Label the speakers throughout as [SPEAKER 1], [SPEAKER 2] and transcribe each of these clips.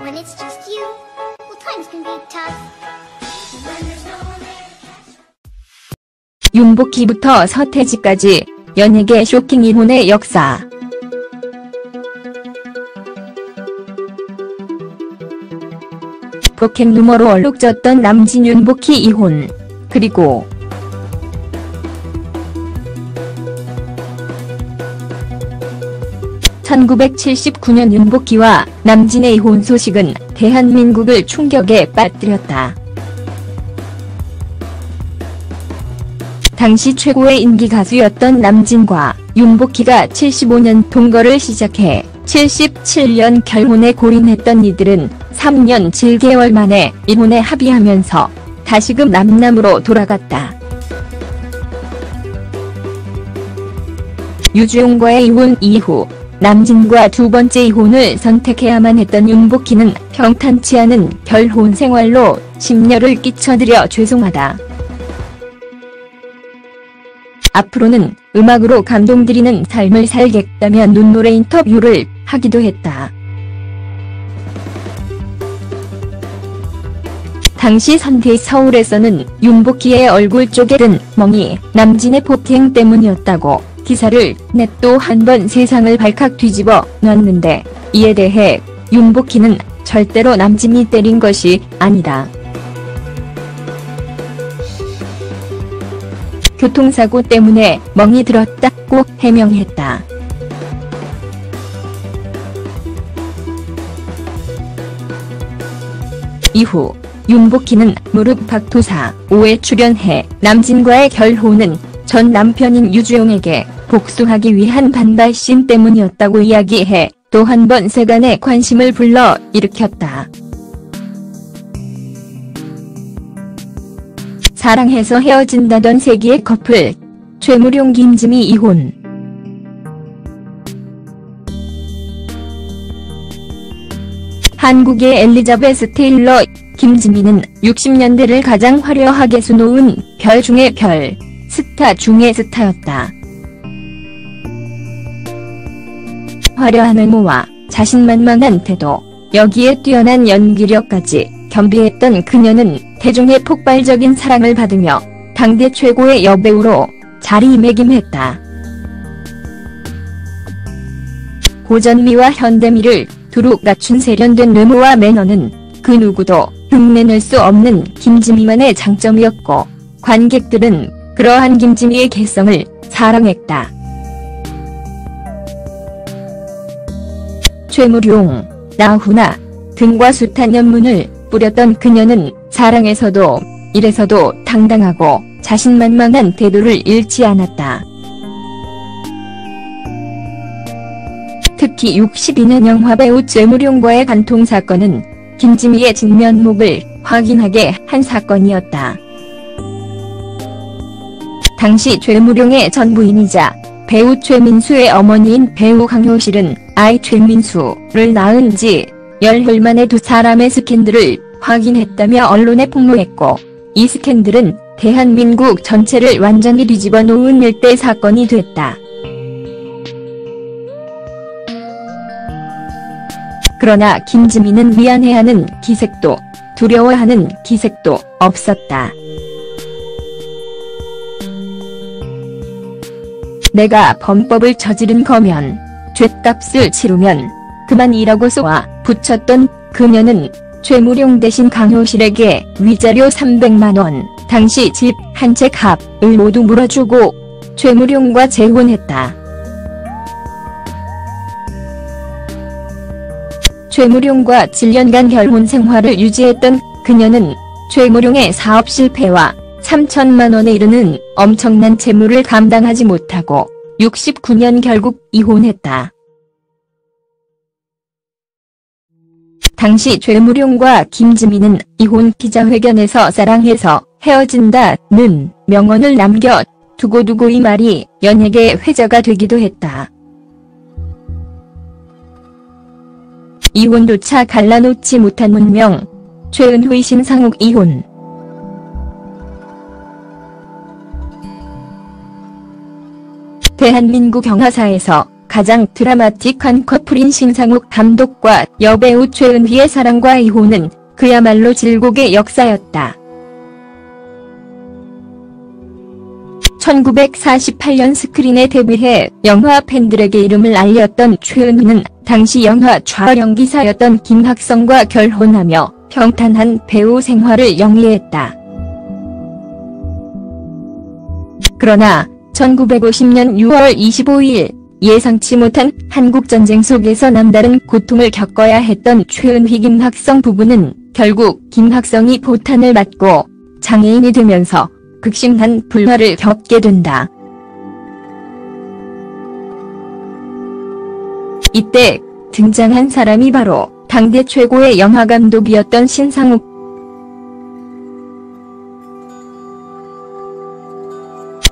[SPEAKER 1] When it's just you, well, times can be tough. When there's no one there to catch.
[SPEAKER 2] 윤복희부터 서태지까지 연예계 쇼킹 이혼의 역사. 폭행 루머로 얼룩졌던 남진 윤복희 이혼. 그리고 (1979년) 윤복희와 남진의 이혼 소식은 대한민국을 충격에 빠뜨렸다. 당시 최고의 인기 가수였던 남진과 윤복희가 75년 동거를 시작해 77년 결혼에 골인했던 이들은 3년 7개월 만에 이혼에 합의하면서 다시금 남남으로 돌아갔다. 유주용과의 이혼 이후 남진과 두 번째 이혼을 선택해야만 했던 윤복희는 평탄치 않은 결혼 생활로 심려를 끼쳐드려 죄송하다. 앞으로는 음악으로 감동드리는 삶을 살겠다며 눈노래 인터뷰를 하기도 했다. 당시 선대 서울에서는 윤복희의 얼굴 쪽에 든 멍이 남진의 폭행 때문이었다고 기사를 내 또 한 번 세상을 발칵 뒤집어 놨는데, 이에 대해 윤복희는 절대로 남진이 때린 것이 아니다. 교통사고 때문에 멍이 들었다고 해명했다. 이후 윤복희는 무릎 박도사 5에 출연해 남진과의 결혼은 전 남편인 유주용에게 복수하기 위한 반발심 때문이었다고 이야기해 또 한 번 세간의 관심을 불러 일으켰다. 사랑해서 헤어진다던 세기의 커플, 최무룡 김지미 이혼. 한국의 엘리자베스 테일러, 김지미는 60년대를 가장 화려하게 수놓은 별 중의 별, 스타 중의 스타였다. 화려한 외모와 자신만만한 태도, 여기에 뛰어난 연기력까지 겸비했던 그녀는 대중의 폭발적인 사랑을 받으며 당대 최고의 여배우로 자리매김했다. 고전미와 현대미를 두루 갖춘 세련된 외모와 매너는 그 누구도 흉내낼 수 없는 김지미만의 장점이었고, 관객들은 그러한 김지미의 개성을 사랑했다. 최무룡, 나훈아 등과 숱한 연문을 뿌렸던 그녀는 사랑에서도 일에서도 당당하고 자신만만한 태도를 잃지 않았다. 특히 62년 영화배우 최무룡과의 간통사건은 김지미의 진면목을 확인하게 한 사건이었다. 당시 최무룡의 전 부인이자 배우 최민수의 어머니인 배우 강효실은 아이 최민수를 낳은 지 열흘 만에 두 사람의 스캔들을 확인했다며 언론에 폭로했고, 이 스캔들은 대한민국 전체를 완전히 뒤집어 놓은 일대 사건이 됐다. 그러나 김지미는 미안해하는 기색도 두려워하는 기색도 없었다. 내가 범법을 저지른 거면 죗값을 치르면 그만이라고 쏘아 붙였던 그녀는 최무룡 대신 강효실에게 위자료 300만원, 당시 집 한 채 값을 모두 물어주고 최무룡과 재혼했다. 최무룡과 7년간 결혼 생활을 유지했던 그녀는 최무룡의 사업 실패와 3천만원에 이르는 엄청난 채무를 감당하지 못하고 69년 결국 이혼했다. 당시 최무룡과 김지미는 이혼 기자회견에서 사랑해서 헤어진다는 명언을 남겨 두고두고 이 말이 연예계 회자가 되기도 했다. 이혼조차 갈라놓지 못한 문명, 최은휘 신상욱 이혼. 대한민국 영화사에서 가장 드라마틱한 커플인 신상욱 감독과 여배우 최은희의 사랑과 이혼은 그야말로 질곡의 역사였다. 1948년 스크린에 데뷔해 영화 팬들에게 이름을 알렸던 최은희는 당시 영화 촬영기사였던 김학성과 결혼하며 평탄한 배우 생활을 영위했다. 그러나 1950년 6월 25일 예상치 못한 한국전쟁 속에서 남다른 고통을 겪어야 했던 최은희 김학성 부부는 결국 김학성이 포탄을 맞고 장애인이 되면서 극심한 불화를 겪게 된다. 이때 등장한 사람이 바로 당대 최고의 영화감독이었던 신상욱.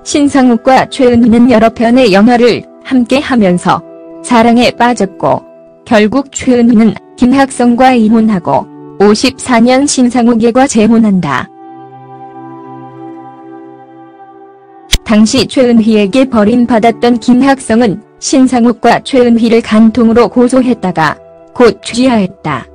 [SPEAKER 2] 신상욱과 최은희는 여러 편의 영화를 함께 하면서 사랑에 빠졌고 결국 최은희는 김학성과 이혼하고 54년 신상욱과 재혼한다. 당시 최은희에게 버림받았던 김학성은 신상욱과 최은희를 간통으로 고소했다가 곧 취하했다.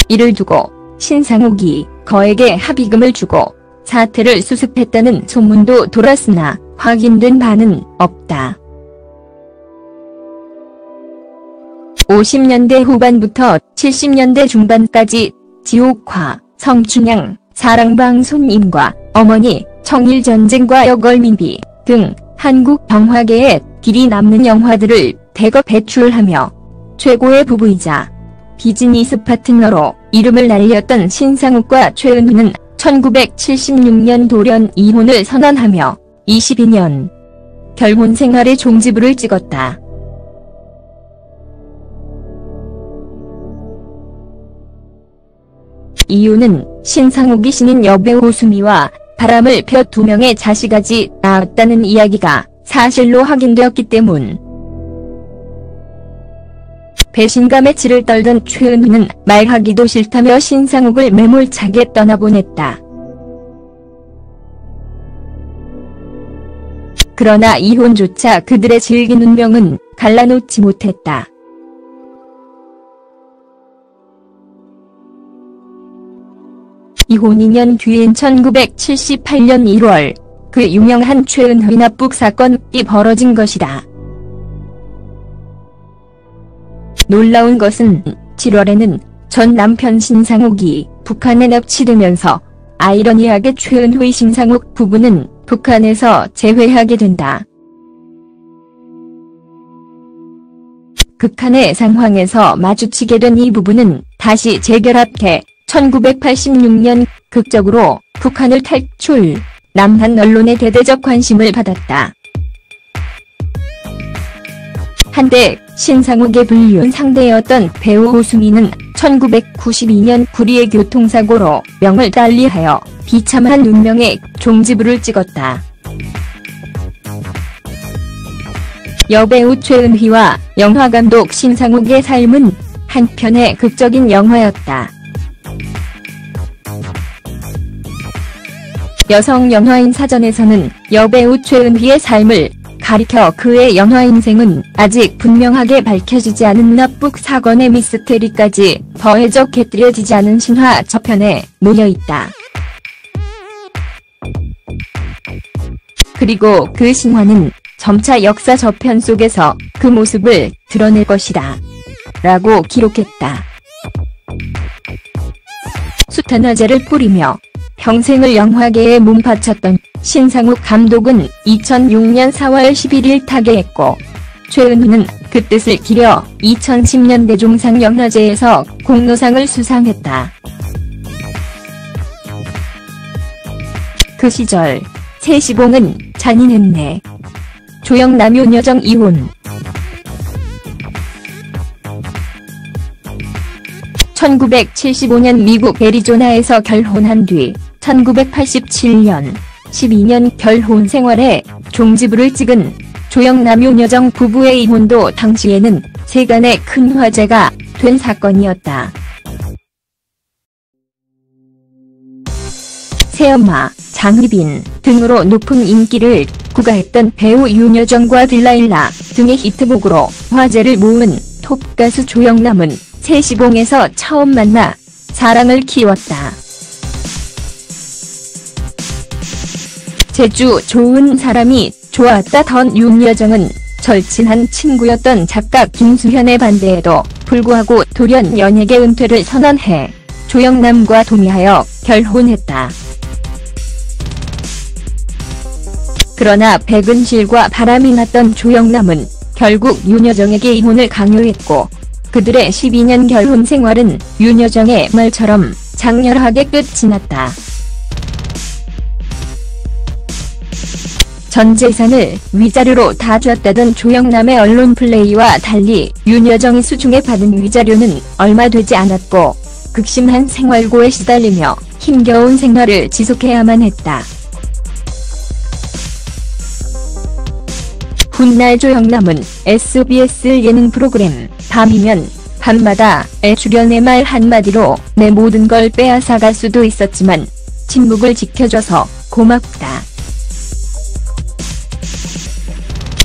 [SPEAKER 2] 이를 두고 신상욱이 거액의 합의금을 주고 사태를 수습했다는 소문도 돌았으나 확인된 바는 없다. 50년대 후반부터 70년대 중반까지 지옥화, 성춘향, 사랑방송인과 어머니, 청일전쟁과 여걸민비 등 한국 영화계에 길이 남는 영화들을 대거 배출하며 최고의 부부이자 비즈니스 파트너로 이름을 날렸던 신상욱과 최은희는 1976년 돌연 이혼을 선언하며 22년 결혼 생활의 종지부를 찍었다. 이유는 신상욱이 신인 여배우 오수미와 바람을 펴 2명의 자식까지 낳았다는 이야기가 사실로 확인되었기 때문. 배신감에 치를 떨던 최은희는 말하기도 싫다며 신상욱을 매몰차게 떠나보냈다. 그러나 이혼조차 그들의 질긴 운명은 갈라놓지 못했다. 이혼 2년 뒤인 1978년 1월 그 유명한 최은희 납북 사건이 벌어진 것이다. 놀라운 것은 7월에는 전 남편 신상욱이 북한에 납치되면서 아이러니하게 최은희 신상욱 부부는 북한에서 재회하게 된다. 극한의 상황에서 마주치게 된 이 부부는 다시 재결합해 1986년 극적으로 북한을 탈출, 남한 언론의 대대적 관심을 받았다. 한때 신상욱의 불륜 상대였던 배우 오수미는 1992년 구리의 교통사고로 명을 달리하여 비참한 운명의 종지부를 찍었다. 여배우 최은희와 영화감독 신상욱의 삶은 한편의 극적인 영화였다. 여성 영화인 사전에서는 여배우 최은희의 삶을 가리켜 그의 영화 인생은 아직 분명하게 밝혀지지 않은 납북 사건의 미스테리까지 더해져 곁들여지지 않은 신화 저편에 놓여있다. 그리고 그 신화는 점차 역사 저편 속에서 그 모습을 드러낼 것이다. 라고 기록했다. 숱한 화제를 뿌리며 평생을 영화계에 몸바쳤던 신상욱 감독은 2006년 4월 11일 타계했고 최은희는 그 뜻을 기려 2010년 대종상영화제에서 공로상을 수상했다. 그 시절 새 시봉은 잔인했네. 조영 남효녀정 이혼. 1975년 미국 애리조나에서 결혼한 뒤 1987년 12년 결혼 생활에 종지부를 찍은 조영 남효녀정 부부의 이혼도 당시에는 세간의 큰 화제가 된 사건이었다. 새엄마, 장희빈 등으로 높은 인기를 구가했던 배우 윤여정과 들라일라 등의 히트곡으로 화제를 모은 톱 가수 조영남은 새 시봉에서 처음 만나 사랑을 키웠다. 재주 좋은 사람이 좋았다던 윤여정은 절친한 친구였던 작가 김수현의 반대에도 불구하고 돌연 연예계 은퇴를 선언해 조영남과 동의하여 결혼했다. 그러나 백은실과 바람이 났던 조영남은 결국 윤여정에게 이혼을 강요했고 그들의 12년 결혼 생활은 윤여정의 말처럼 장렬하게 끝이 났다. 전 재산을 위자료로 다 줬다던 조영남의 언론 플레이와 달리 윤여정이 수중에 받은 위자료는 얼마 되지 않았고 극심한 생활고에 시달리며 힘겨운 생활을 지속해야만 했다. 훗날 조영남은 SBS 예능 프로그램 밤이면 밤마다에 출연해 말 한마디로 내 모든 걸 빼앗아갈 수도 있었지만 침묵을 지켜줘서 고맙다.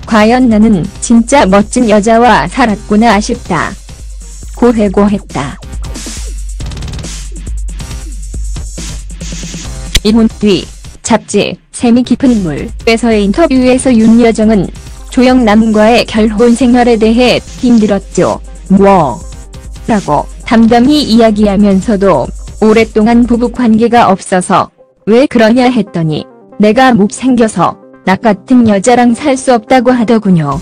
[SPEAKER 2] 과연 나는 진짜 멋진 여자와 살았구나 싶다. 고해고했다. 이혼 뒤 잡지 세미 깊은 물에서의 인터뷰에서 윤여정은 조영남과의 결혼 생활에 대해 힘들었죠. 라고 담담히 이야기하면서도 오랫동안 부부 관계가 없어서 왜 그러냐 했더니 내가 못생겨서 나 같은 여자랑 살 수 없다고 하더군요.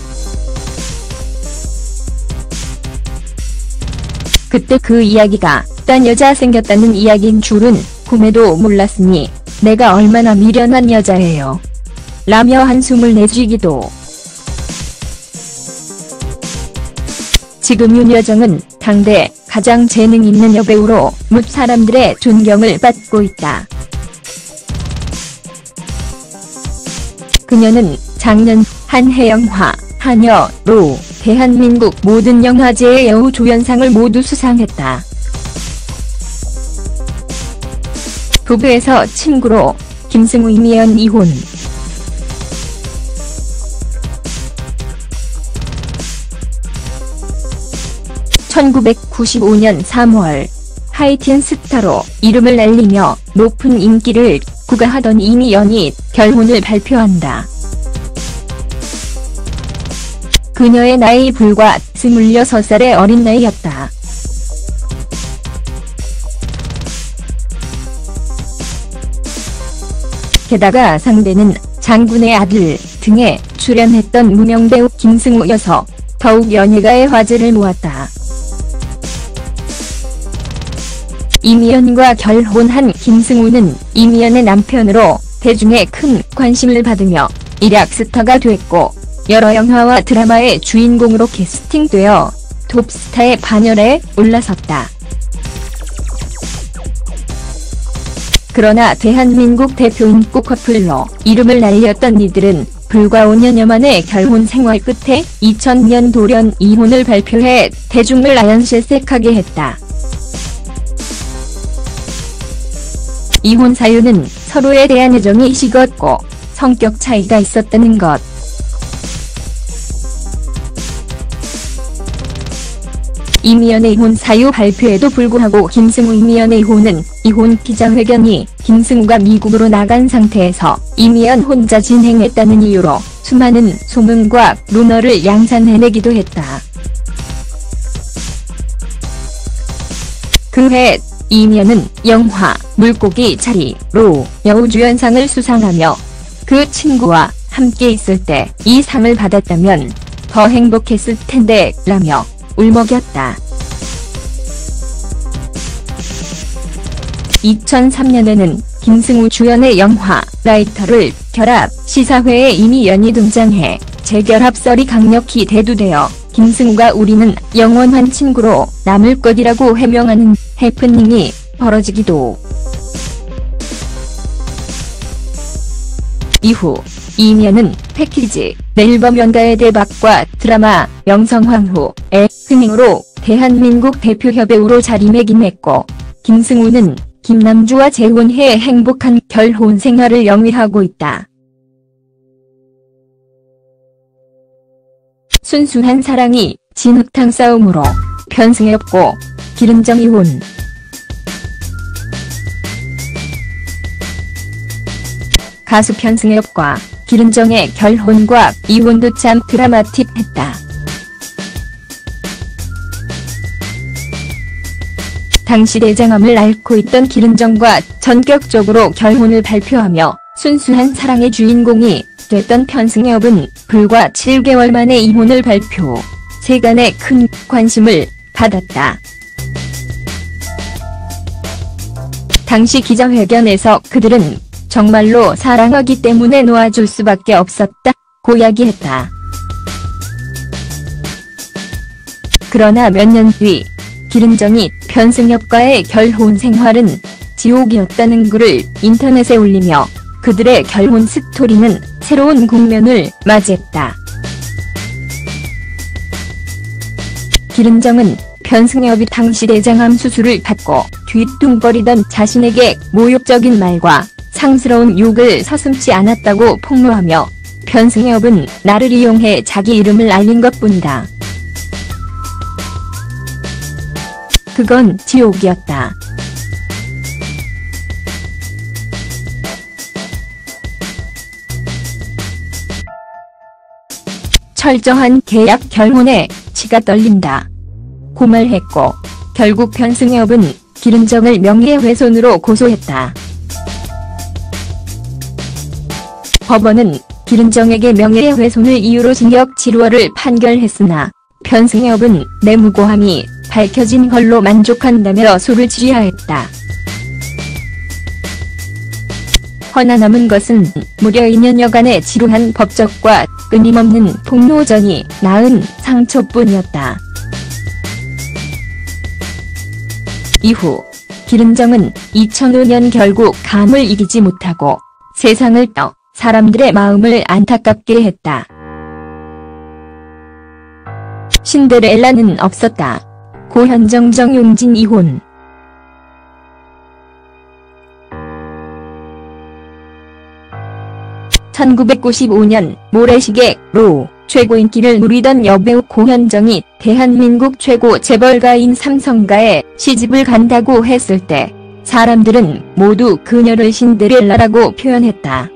[SPEAKER 2] 그때 그 이야기가 딴 여자 생겼다는 이야기인 줄은 꿈에도 몰랐으니 내가 얼마나 미련한 여자예요. 라며 한숨을 내쉬기도. 지금 윤여정은 당대 가장 재능 있는 여배우로 뭇 사람들의 존경을 받고 있다. 그녀는 작년 한 해 영화 하녀로 대한민국 모든 영화제의 여우 조연상을 모두 수상했다. 부부에서 친구로 김승우 이미연 이혼. (1995년 3월) 하이틴 스타로 이름을 날리며 높은 인기를 구가하던 이미연이 결혼을 발표한다. 그녀의 나이 불과 26살의 어린 나이였다. 게다가 상대는 장군의 아들 등에 출연했던 무명배우 김승우여서 더욱 연예가의 화제를 모았다. 이미연과 결혼한 김승우는 이미연의 남편으로 대중의 큰 관심을 받으며 일약 스타가 됐고 여러 영화와 드라마의 주인공으로 캐스팅되어 톱스타의 반열에 올라섰다. 그러나 대한민국 대표 인기 커플로 이름을 날렸던 이들은 불과 5년여 만에 결혼 생활 끝에 2000년 돌연 이혼을 발표해 대중을 아연실색하게 했다. 이혼 사유는 서로에 대한 애정이 식었고 성격 차이가 있었다는 것. 이미연의 이혼 사유 발표에도 불구하고 김승우 이미연의 이혼 기자회견이 김승우가 미국으로 나간 상태에서 이미연 혼자 진행했다는 이유로 수많은 소문과 루머를 양산해내기도 했다. 그해 이미연은 영화 물고기 자리로 여우주연상을 수상하며 그 친구와 함께 있을 때 이 상을 받았다면 더 행복했을 텐데 라며 울먹였다. 2003년에는 김승우 주연의 영화 라이터를 결합 시사회에 이미연이 등장해 재결합설이 강력히 대두되어 김승우가 우리는 영원한 친구로 남을 것이라고 해명하는 해프닝이 벌어지기도. 이후 이미연은 패키지 앨범 연가의 대박과 드라마 명성황후의 흥행으로 대한민국 대표 여배우로 자리매김했고 김승우는 김남주와 재혼해 행복한 결혼 생활을 영위하고 있다. 순순한 사랑이 진흙탕 싸움으로 편승엽고 기른정 이혼. 가수 편승엽과 기른정의 결혼과 이혼도 참 드라마틱했다. 당시 대장암을 앓고 있던 기른정과 전격적으로 결혼을 발표하며 순수한 사랑의 주인공이 됐던 편승엽은 불과 7개월 만에 이혼을 발표. 세간의 큰 관심을 받았다. 당시 기자회견에서 그들은 정말로 사랑하기 때문에 놓아줄 수밖에 없었다고 이야기했다. 그러나 몇 년 뒤 기른정이 편승엽과의 결혼 생활은 지옥이었다는 글을 인터넷에 올리며 그들의 결혼 스토리는 새로운 국면을 맞이했다. 기른정은 편승엽이 당시 대장암 수술을 받고 뒤뚱거리던 자신에게 모욕적인 말과 상스러운 욕을 서슴지 않았다고 폭로하며 편승엽은 나를 이용해 자기 이름을 알린 것뿐이다. 그건 지옥이었다. 철저한 계약 결혼에 치가 떨린다. 고 말했고 결국 편승엽은 기른정을 명예훼손으로 고소했다. 법원은 기른정에게 명예훼손을 이유로 징역 7월을 판결했으나 편승엽은 내 무고함이 밝혀진 걸로 만족한다며 소를 지휘하였다. 허나 남은 것은 무려 2년여간의 지루한 법적과 끊임없는 폭로전이 낳은 상처뿐이었다. 이후 기른정은 2005년 결국 감을 이기지 못하고 세상을 떠 사람들의 마음을 안타깝게 했다. 신데렐라는 없었다. 고현정 정용진 이혼. (1995년) 모래시계로 최고 인기를 누리던 여배우 고현정이 대한민국 최고 재벌가인 삼성가에 시집을 간다고 했을 때 사람들은 모두 그녀를 신데렐라라고 표현했다.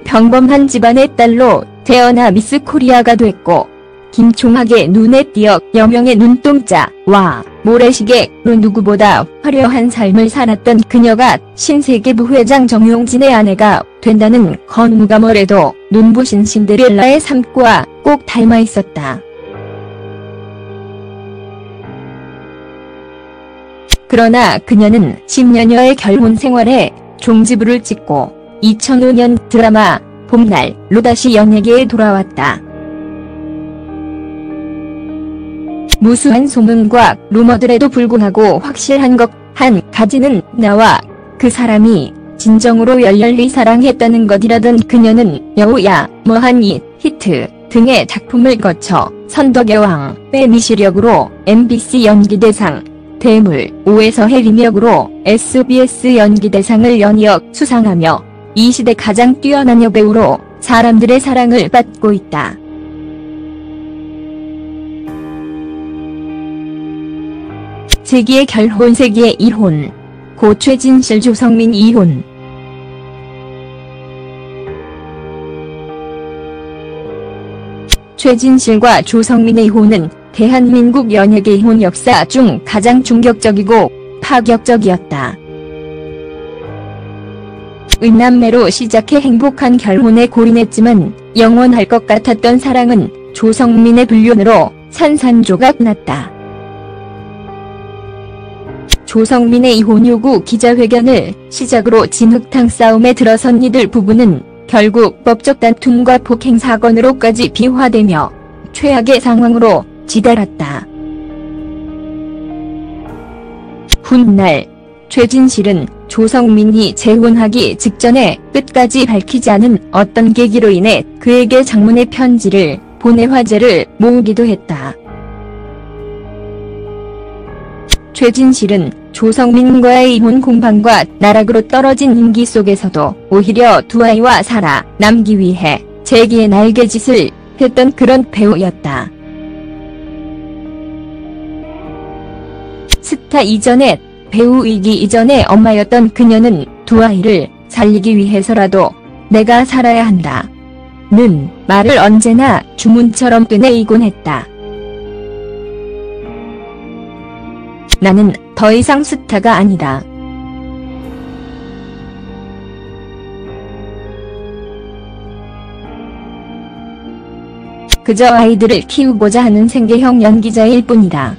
[SPEAKER 2] 평범한 집안의 딸로 태어나 미스 코리아가 됐고 김총학의 눈에 띄어 여명의 눈동자와 모래시계로 누구보다 화려한 삶을 살았던 그녀가 신세계 부회장 정용진의 아내가 된다는 건무가멀에도 눈부신 신데렐라의 삶과 꼭 닮아 있었다. 그러나 그녀는 10년여의 결혼 생활에 종지부를 찍고 2005년 드라마 봄날로 다시 연예계에 돌아왔다. 무수한 소문과 루머들에도 불구하고 확실한 것 한 가지는 나와 그 사람이 진정으로 열렬히 사랑했다는 것이라던 그녀는 여우야 뭐하니 히트 등의 작품을 거쳐 선덕여왕 빼미시력으로 MBC 연기대상, 대물 5에서 해리력으로 SBS 연기대상을 연이어 수상하며 이 시대 가장 뛰어난 여배우로 사람들의 사랑을 받고 있다. 세기의 결혼 세기의 이혼. 고 최진실 조성민 이혼. 최진실과 조성민의 이혼은 대한민국 연예계 이혼 역사 중 가장 충격적이고 파격적이었다. 의남매로 시작해 행복한 결혼에 골인했지만 영원할 것 같았던 사랑은 조성민의 불륜으로 산산조각 났다. 조성민의 이혼 요구 기자회견을 시작으로 진흙탕 싸움에 들어선 이들 부부는 결국 법적 다툼과 폭행 사건으로까지 비화되며 최악의 상황으로 치달았다. 훗날 최진실은 조성민이 재혼하기 직전에 끝까지 밝히지 않은 어떤 계기로 인해 그에게 장문의 편지를 보내 화제를 모으기도 했다. 최진실은 조성민과의 이혼 공방과 나락으로 떨어진 인기 속에서도 오히려 두 아이와 살아남기 위해 재기의 날개짓을 했던 그런 배우였다. 스타 이전에 배우이기 이전에 엄마였던 그녀는 두 아이를 살리기 위해서라도 내가 살아야 한다 는 말을 언제나 주문처럼 꺼내이곤 했다. 나는 더 이상 스타가 아니다. 그저 아이들을 키우고자 하는 생계형 연기자일 뿐이다.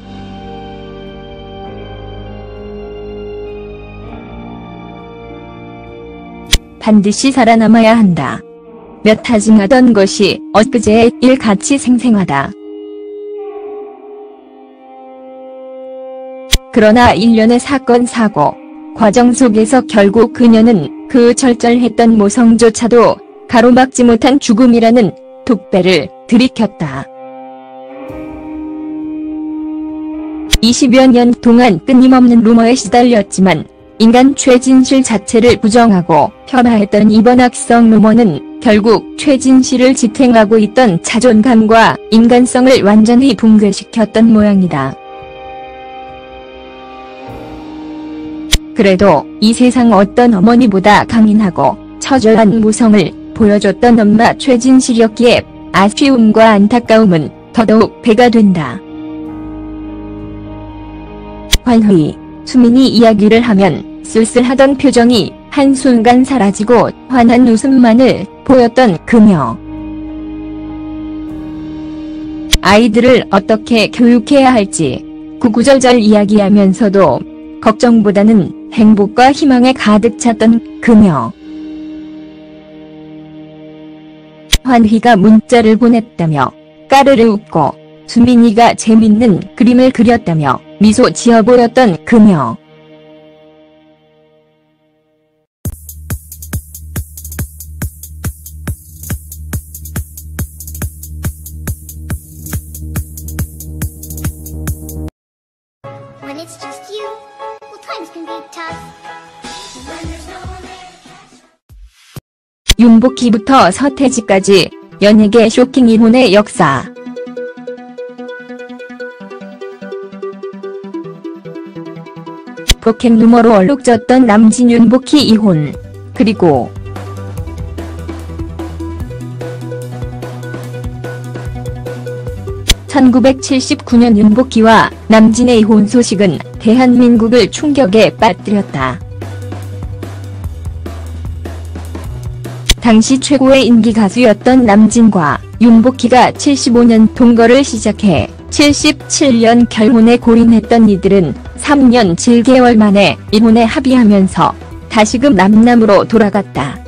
[SPEAKER 2] 반드시 살아남아야 한다. 몇 하징하던 것이 엊그제의 일 같이 생생하다. 그러나 일련의 사건 사고 과정 속에서 결국 그녀는 그 절절했던 모성조차도 가로막지 못한 죽음이라는 독배를 들이켰다. 20여 년 동안 끊임없는 루머에 시달렸지만 인간 최진실 자체를 부정하고 폄하했던 이번 악성 루머는 결국 최진실을 지탱하고 있던 자존감과 인간성을 완전히 붕괴시켰던 모양이다. 그래도 이 세상 어떤 어머니보다 강인하고 처절한 모성을 보여줬던 엄마 최진실이었기에 아쉬움과 안타까움은 더더욱 배가 된다. 환희, 수민이 이야기를 하면 쓸쓸하던 표정이 한순간 사라지고 환한 웃음만을 보였던 그녀. 아이들을 어떻게 교육해야 할지 구구절절 이야기하면서도 걱정보다는 행복과 희망에 가득 찼던 그녀. 환희가 문자를 보냈다며 까르르 웃고 수민이가 재밌는 그림을 그렸다며 미소 지어 보였던 그녀.
[SPEAKER 1] When it's just you, well, times can be tough. When there's no one there to catch.
[SPEAKER 2] 윤복희부터 서태지까지 연예계 쇼킹 이혼의 역사. 폭행 루머로 얼룩졌던 남진 윤복희 이혼. 그리고 (1979년) 윤복희와 남진의 이혼 소식은 대한민국을 충격에 빠뜨렸다. 당시 최고의 인기 가수였던 남진과 윤복희가 75년 동거를 시작해 77년 결혼에 골인했던 이들은 3년 7개월 만에 이혼에 합의하면서 다시금 남남으로 돌아갔다.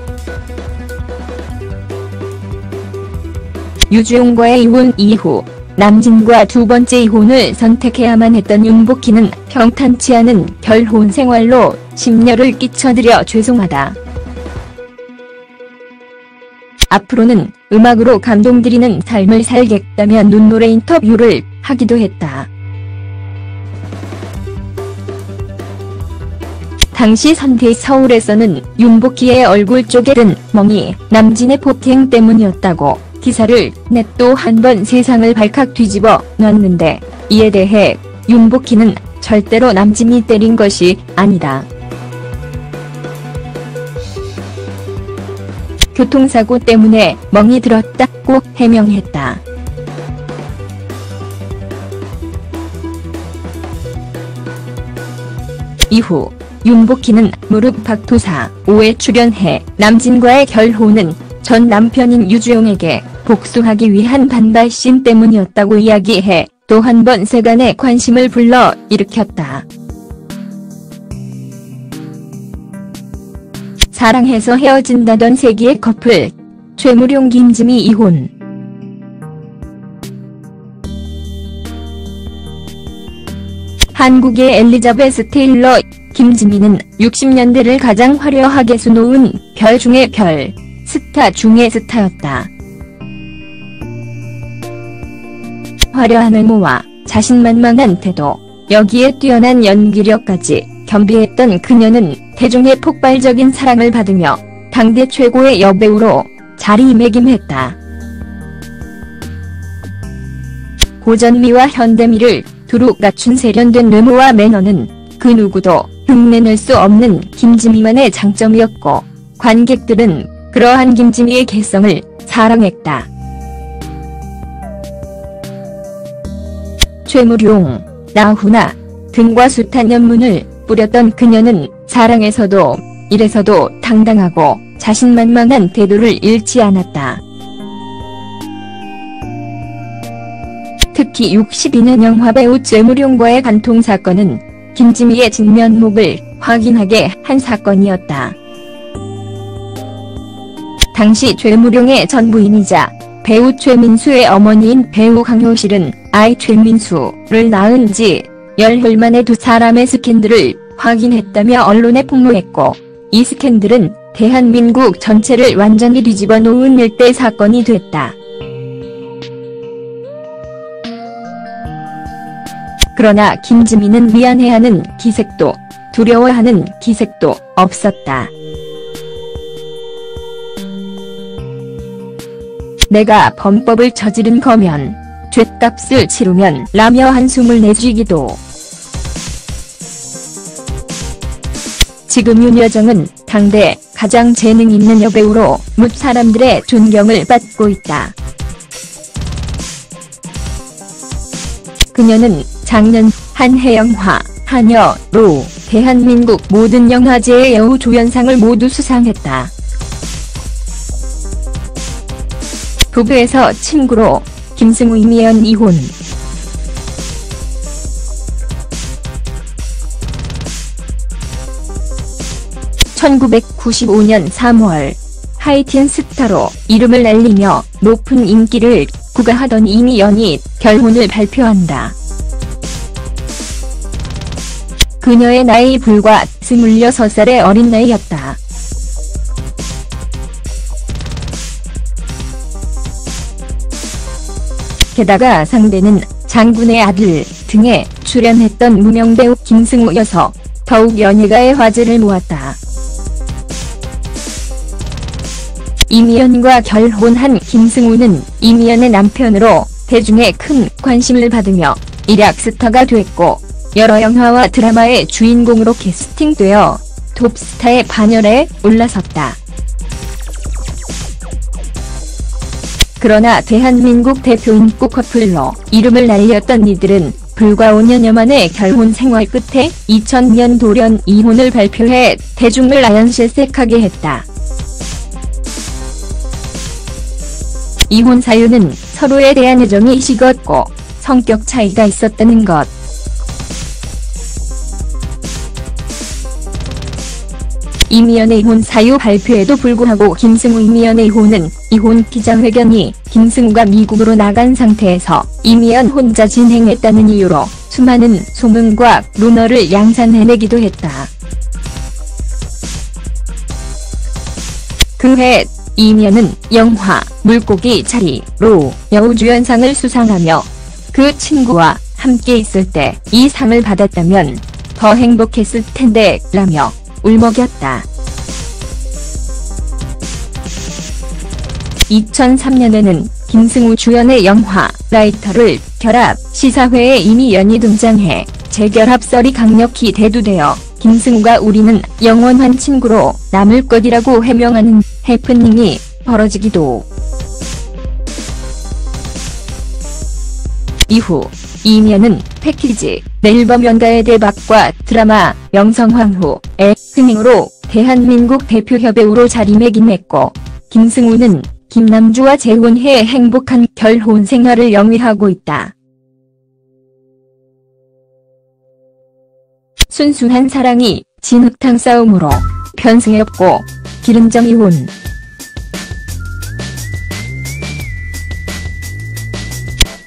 [SPEAKER 2] 유주용과의 이혼 이후 남진과 두 번째 이혼을 선택해야만 했던 윤복희는 평탄치 않은 결혼 생활로 심려를 끼쳐드려 죄송하다. 앞으로는 음악으로 감동드리는 삶을 살겠다며 눈노래 인터뷰를 하기도 했다. 당시 선대 서울에서는 윤복희의 얼굴 쪽에 든 멍이 남진의 폭행 때문이었다고 기사를 내 또 한 번 세상을 발칵 뒤집어 놨는데 이에 대해 윤복희는 절대로 남진이 때린 것이 아니다. 교통사고 때문에 멍이 들었다고 해명했다. 이후 윤복희는 무릎 박도사 5에 출연해 남진과의 결혼은 전 남편인 유주용에게 복수하기 위한 반발심 때문이었다고 이야기해 또 한 번 세간의 관심을 불러 일으켰다. 사랑해서 헤어진다던 세기의 커플 최무룡 김지미 이혼. 한국의 엘리자베스 테일러 김지미는 60년대를 가장 화려하게 수놓은 별 중의 별, 스타 중의 스타였다. 화려한 외모와 자신만만한 태도, 여기에 뛰어난 연기력까지 겸비했던 그녀는 대중의 폭발적인 사랑을 받으며 당대 최고의 여배우로 자리매김했다. 고전미와 현대미를 두루 갖춘 세련된 외모와 매너는 그 누구도 흉내낼 수 없는 김지미만의 장점이었고, 관객들은 그러한 김지미의 개성을 사랑했다. 최무룡, 나훈아 등과 숱한 연문을 뿌렸던 그녀는 사랑에서도 일에서도 당당하고 자신만만한 태도를 잃지 않았다. 특히 62년 영화배우 최무룡과의 간통사건은 김지미의 진면목을 확인하게 한 사건이었다. 당시 최무룡의 전 부인이자 배우 최민수의 어머니인 배우 강효실은 아이 최민수를 낳은 지 열흘 만에 두 사람의 스캔들을 확인했다며 언론에 폭로했고, 이 스캔들은 대한민국 전체를 완전히 뒤집어 놓은 일대 사건이 됐다. 그러나 김지미는 미안해하는 기색도 두려워하는 기색도 없었다. 내가 범법을 저지른 거면 죗값을 치르면 라며 한숨을 내쉬기도. 지금 윤여정은 당대 가장 재능 있는 여배우로 뭇 사람들의 존경을 받고 있다. 그녀는 작년 한해 영화 하녀로 대한민국 모든 영화제의 여우 조연상을 모두 수상했다. 부부에서 친구로 김승우 이미연 이혼. (1995년 3월) 하이틴 스타로 이름을 날리며 높은 인기를 구가하던 이미연이 결혼을 발표한다. 그녀의 나이 불과 26살의 어린 나이였다. 게다가 상대는 장군의 아들 등에 출연했던 무명배우 김승우여서 더욱 연예가의 화제를 모았다. 이미연과 결혼한 김승우는 이미연의 남편으로 대중의 큰 관심을 받으며 일약 스타가 됐고, 여러 영화와 드라마의 주인공으로 캐스팅되어 톱스타의 반열에 올라섰다. 그러나 대한민국 대표 인기 커플로 이름을 날렸던 이들은 불과 5년여 만에 결혼 생활 끝에 2000년 돌연 이혼을 발표해 대중을 아연실색하게 했다. 이혼 사유는 서로에 대한 애정이 식었고 성격 차이가 있었다는 것. 이미연의 이혼 사유 발표에도 불구하고 김승우 이미연의 이혼 기자회견이 김승우가 미국으로 나간 상태에서 이미연 혼자 진행했다는 이유로 수많은 소문과 루머를 양산해내기도 했다. 그해 이미연은 영화 물고기 자리로 여우주연상을 수상하며 그 친구와 함께 있을 때 이 상을 받았다면 더 행복했을 텐데 라며 울먹였다. 2003년에는 김승우 주연의 영화 라이터를 결합 시사회에 이미연이 등장해 재결합설이 강력히 대두되어 김승우가 우리는 영원한 친구로 남을 것이라고 해명하는 해프닝이 벌어지기도. 이후 이미연은 패키지 앨범 연가의 대박과 드라마 명성황후의 흥행으로 대한민국 대표 여배우로 자리매김했고, 김승우는 김남주와 재혼해 행복한 결혼 생활을 영위하고 있다. 순수한 사랑이 진흙탕 싸움으로 편승했고 기른정 이혼.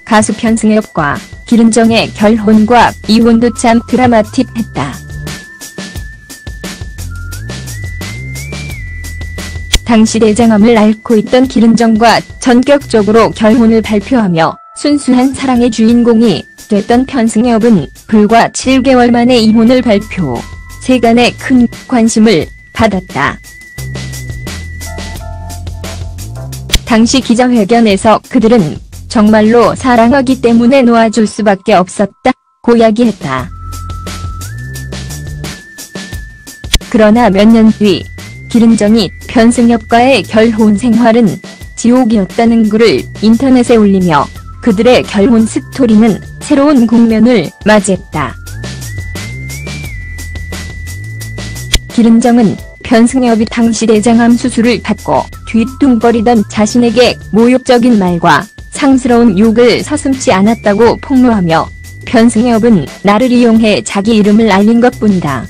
[SPEAKER 2] 가수 편승엽과 기른정의 결혼과 이혼도 참 드라마틱했다. 당시 대장암을 앓고 있던 기른정과 전격적으로 결혼을 발표하며 순수한 사랑의 주인공이 됐던 편승엽은 불과 7개월 만에 이혼을 발표. 세간의 큰 관심을 받았다. 당시 기자회견에서 그들은 정말로 사랑하기 때문에 놓아줄 수밖에 없었다고 이야기했다. 그러나 몇 년 뒤 기른정이 편승엽과의 결혼 생활은 지옥이었다는 글을 인터넷에 올리며 그들의 결혼 스토리는 새로운 국면을 맞이했다. 기른정은 편승엽이 당시 대장암 수술을 받고 뒤뚱거리던 자신에게 모욕적인 말과 상스러운 욕을 서슴지 않았다고 폭로하며 편승엽은 나를 이용해 자기 이름을 알린 것뿐이다.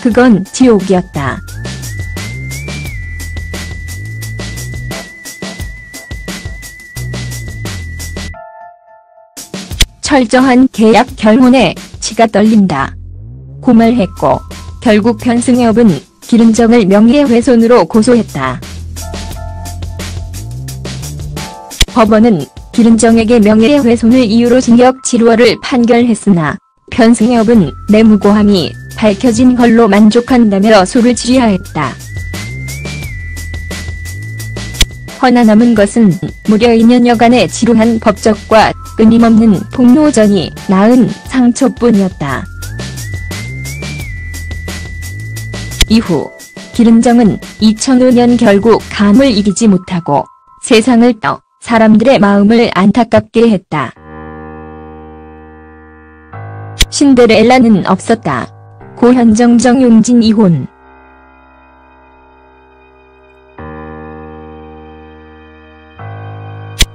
[SPEAKER 2] 그건 지옥이었다. 철저한 계약 결혼에 치가 떨린다. 고 말했고 결국 편승엽은 기른정을 명예훼손으로 고소했다. 법원은 기른정에게 명예훼손을 이유로 징역 7월을 판결했으나 편승엽은 내 무고함이 밝혀진 걸로 만족한다며 소를 지휘하였다. 허나 남은 것은 무려 2년여간의 지루한 법적과 끊임없는 폭로전이 낳은 상처뿐이었다. 이후 기른정은 2005년 결국 감을 이기지 못하고 세상을 떠 사람들의 마음을 안타깝게 했다. 신데렐라는 없었다. 고현정 정용진 이혼.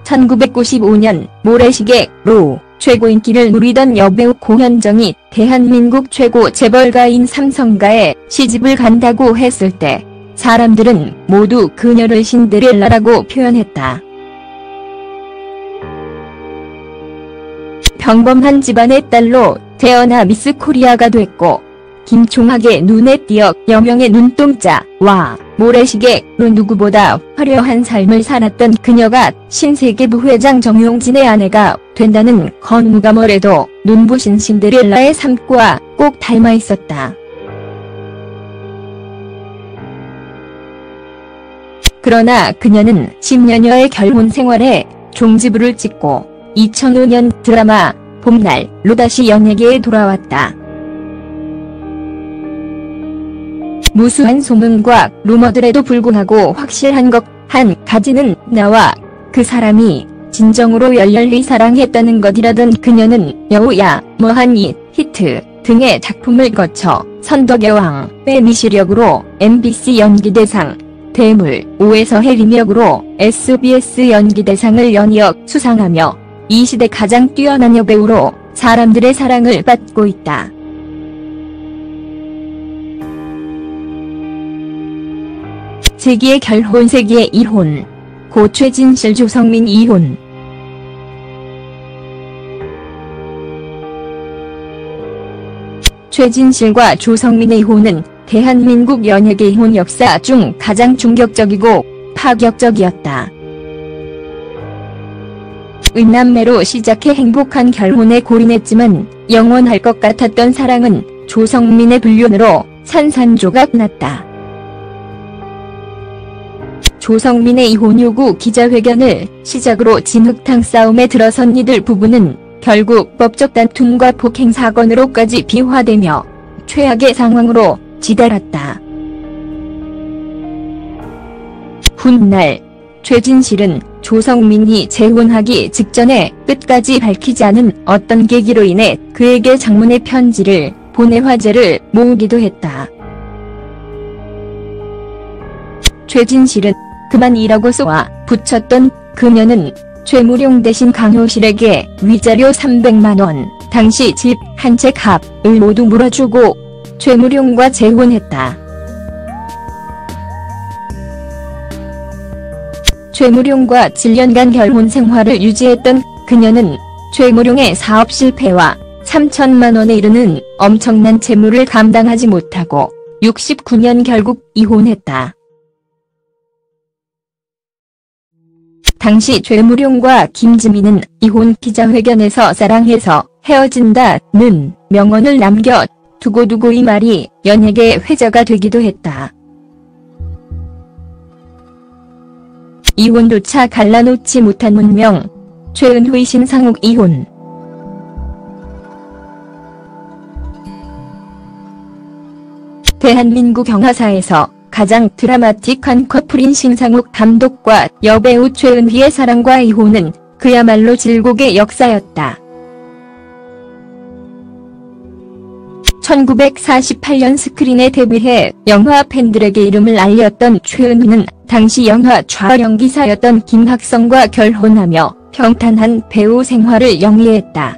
[SPEAKER 2] (1995년) 모래시계로 최고 인기를 누리던 여배우 고현정이 대한민국 최고 재벌가인 삼성가에 시집을 간다고 했을 때 사람들은 모두 그녀를 신데렐라라고 표현했다. 평범한 집안의 딸로 태어나 미스 코리아가 됐고 김총학의 눈에 띄어 여명의 눈동자와 모래시계로 누구보다 화려한 삶을 살았던 그녀가 신세계 부회장 정용진의 아내가 된다는 건무가멀에도 눈부신 신데렐라의 삶과 꼭 닮아 있었다. 그러나 그녀는 10년여의 결혼 생활에 종지부를 찍고 2005년 드라마 봄날로 다시 연예계에 돌아왔다. 무수한 소문과 루머들에도 불구하고 확실한 것 한 가지는 나와 그 사람이 진정으로 열렬히 사랑했다는 것이라던 그녀는 여우야, 뭐하니, 히트 등의 작품을 거쳐 선덕여왕, 빼미시력으로 MBC 연기대상, 대물, 5에서 해리력으로 SBS 연기대상을 연이어 수상하며 이 시대 가장 뛰어난 여배우로 사람들의 사랑을 받고 있다. 세기의 결혼 세기의 이혼. 고 최진실 조성민 이혼. 최진실과 조성민의 이혼은 대한민국 연예계 이혼 역사 중 가장 충격적이고 파격적이었다. 은남매로 시작해 행복한 결혼에 골인했지만 영원할 것 같았던 사랑은 조성민의 불륜으로 산산조각 났다. 조성민의 이혼 요구 기자회견을 시작으로 진흙탕 싸움에 들어선 이들 부부는 결국 법적 다툼과 폭행 사건으로까지 비화되며 최악의 상황으로 치달았다. 훗날 최진실은 조성민이 재혼하기 직전에 끝까지 밝히지 않은 어떤 계기로 인해 그에게 장문의 편지를 보내 화제를 모으기도 했다. 최진실은 그만이라고 쏘아 붙였던 그녀는 최무룡 대신 강효실에게 위자료 300만원, 당시 집 한 채 값을 모두 물어주고 최무룡과 재혼했다. 최무룡과 7년간 결혼 생활을 유지했던 그녀는 최무룡의 사업 실패와 3천만원에 이르는 엄청난 채무를 감당하지 못하고 69년 결국 이혼했다. 당시 최무룡과 김지민은 이혼 기자회견에서 사랑해서 헤어진다는 명언을 남겨 두고두고 이 말이 연예계 회자가 되기도 했다. 이혼조차 갈라놓지 못한 문명. 최은휘 신상욱 이혼. 대한민국 영화사에서 가장 드라마틱한 커플인 신상욱 감독과 여배우 최은휘의 사랑과 이혼은 그야말로 질곡의 역사였다. 1948년 스크린에 데뷔해 영화 팬들에게 이름을 알렸던 최은휘는 당시 영화 촬영기사였던 김학성과 결혼하며 평탄한 배우 생활을 영위했다.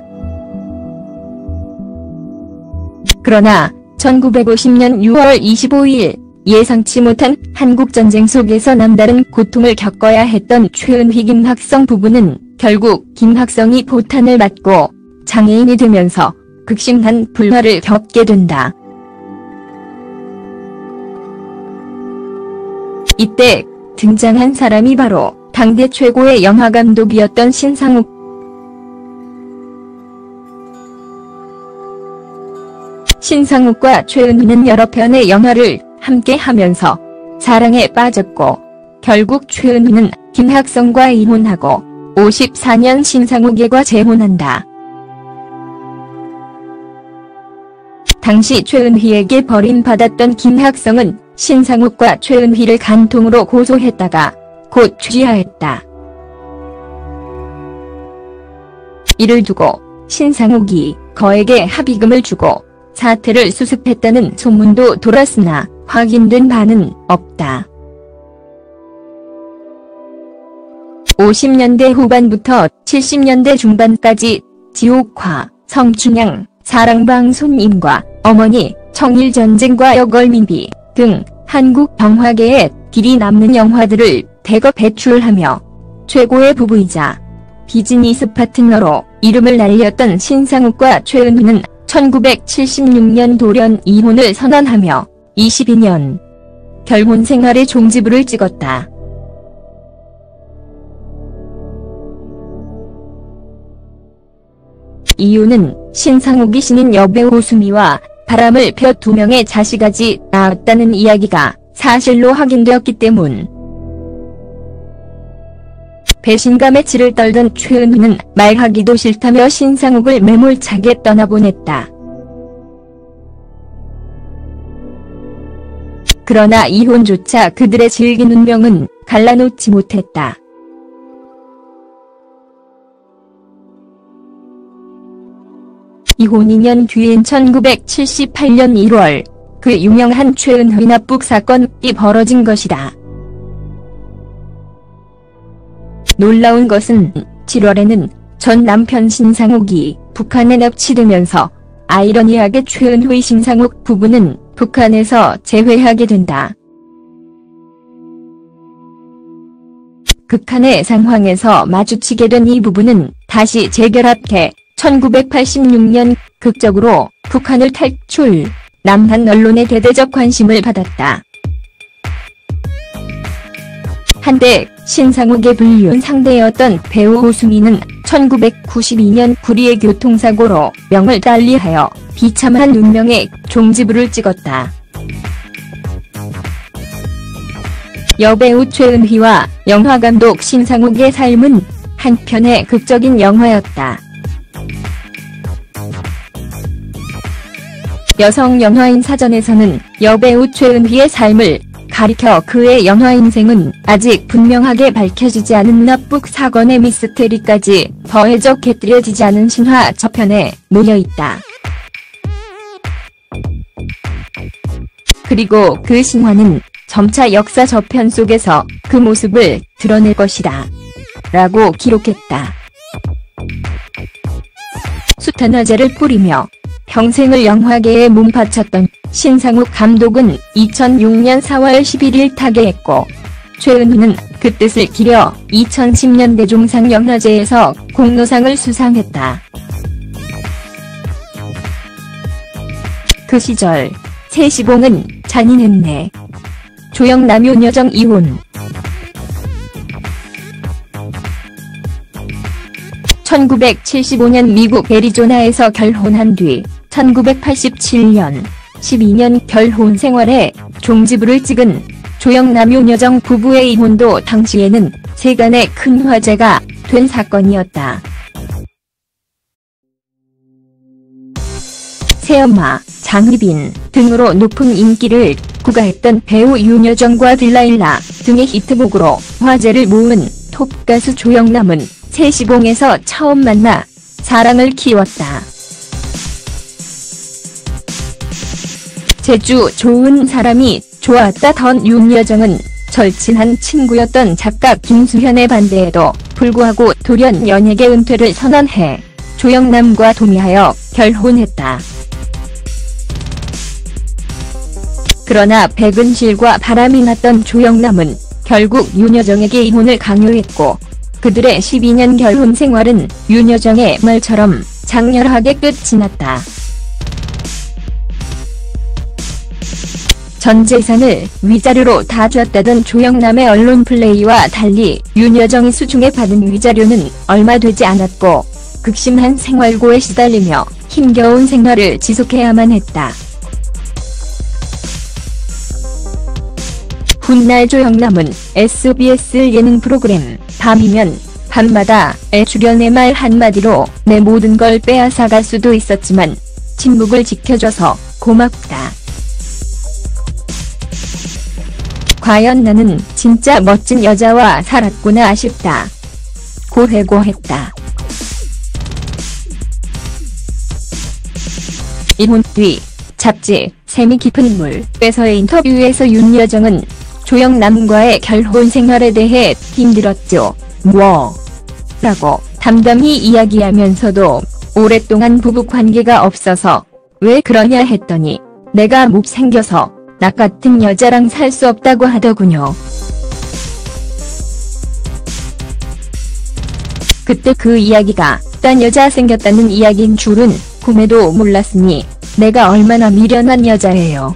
[SPEAKER 2] 그러나 1950년 6월 25일 예상치 못한 한국전쟁 속에서 남다른 고통을 겪어야 했던 최은휘 김학성 부부는 결국 김학성이 포탄을 맞고 장애인이 되면서 극심한 불화를 겪게 된다. 이때 등장한 사람이 바로 당대 최고의 영화감독이었던 신상욱. 신상욱과 최은휘는 여러 편의 영화를 함께 하면서 사랑에 빠졌고 결국 최은휘는 김학성과 이혼하고 54년 신상욱에게 재혼한다. 당시 최은휘에게 버림받았던 김학성은 신상욱과 최은휘를 간통으로 고소했다가 곧 취하했다. 이를 두고 신상욱이 거액의 합의금을 주고 사태를 수습했다는 소문도 돌았으나 확인된 바는 없다. 50년대 후반부터 70년대 중반까지 지옥화, 성춘향, 사랑방 손님과 어머니, 청일전쟁과 여걸민비 등 한국 영화계에 길이 남는 영화들을 대거 배출하며 최고의 부부이자 비즈니스 파트너로 이름을 날렸던 신상욱과 최은휘는 1976년 돌연 이혼을 선언하며 22년 결혼 생활의 종지부를 찍었다. 이유는 신상욱이 신인 여배우 수미와 바람을 펴 2명의 자식까지 낳았다는 이야기가 사실로 확인되었기 때문. 배신감에 치를 떨던 최은휘는 말하기도 싫다며 신상욱을 매몰차게 떠나보냈다. 그러나 이혼조차 그들의 질긴 운명은 갈라놓지 못했다. 이혼 2년 뒤인 1978년 1월 그 유명한 최은휘 납북 사건이 벌어진 것이다. 놀라운 것은 7월에는 전 남편 신상욱이 북한에 납치되면서 아이러니하게 최은휘 신상욱 부부는 북한에서 재회하게 된다. 극한의 상황에서 마주치게 된 이 부부는 다시 재결합해 1986년 극적으로 북한을 탈출, 남한 언론의 대대적 관심을 받았다. 한때 신상욱의 불륜 상대였던 배우 오수미는 1992년 구리의 교통사고로 명을 달리하여 비참한 운명의 종지부를 찍었다. 여배우 최은휘와 영화감독 신상욱의 삶은 한편의 극적인 영화였다. 여성 영화인 사전에서는 여배우 최은휘의 삶을 가리켜 그의 영화 인생은 아직 분명하게 밝혀지지 않은 납북 사건의 미스테리까지 더해져 곁들여지지 않은 신화 저편에 놓여있다. 그리고 그 신화는 점차 역사 저편 속에서 그 모습을 드러낼 것이다. 라고 기록했다. 숱한 화제를 뿌리며 평생을 영화계에 몸바쳤던 신상욱 감독은 2006년 4월 11일 타계했고 최은휘는 그 뜻을 기려 2010년 대종상영화제에서 공로상을 수상했다. 그 시절 새 시봉은 잔인했네. 조영 남효녀정 이혼. 1975년 미국 애리조나에서 결혼한 뒤 1987년 12년 결혼 생활에 종지부를 찍은 조영남 윤여정 부부의 이혼도 당시에는 세간의 큰 화제가 된 사건이었다. 새엄마, 장희빈 등으로 높은 인기를 구가했던 배우 윤여정과 들라일라 등의 히트곡으로 화제를 모은 톱가수 조영남은 세시봉에서 처음 만나 사랑을 키웠다. 재주 좋은 사람이 좋았다던 윤여정은 절친한 친구였던 작가 김수현의 반대에도 불구하고 돌연 연예계 은퇴를 선언해 조영남과 동의하여 결혼했다. 그러나 백은실과 바람이 났던 조영남은 결국 윤여정에게 이혼을 강요했고 그들의 12년 결혼 생활은 윤여정의 말처럼 장렬하게 끝이 났다. 전 재산을 위자료로 다 줬다던 조영남의 언론 플레이와 달리 윤여정이 수중에 받은 위자료는 얼마 되지 않았고 극심한 생활고에 시달리며 힘겨운 생활을 지속해야만 했다. 훗날 조영남은 SBS 예능 프로그램 밤이면 밤마다에 출연해 말 한마디로 내 모든 걸 빼앗아갈 수도 있었지만 침묵을 지켜줘서 고맙다. 과연 나는 진짜 멋진 여자와 살았구나 아쉽다. 고 회고했다. 이혼 뒤 잡지 세미 깊은 물에서의 인터뷰에서 윤여정은 조영남과의 결혼 생활에 대해 힘들었죠. 라고 담담히 이야기하면서도 오랫동안 부부 관계가 없어서 왜 그러냐 했더니 내가 못생겨서 나 같은 여자랑 살 수 없다고 하더군요. 그때 그 이야기가 딴 여자 생겼다는 이야기인 줄은 꿈에도 몰랐으니 내가 얼마나 미련한 여자예요.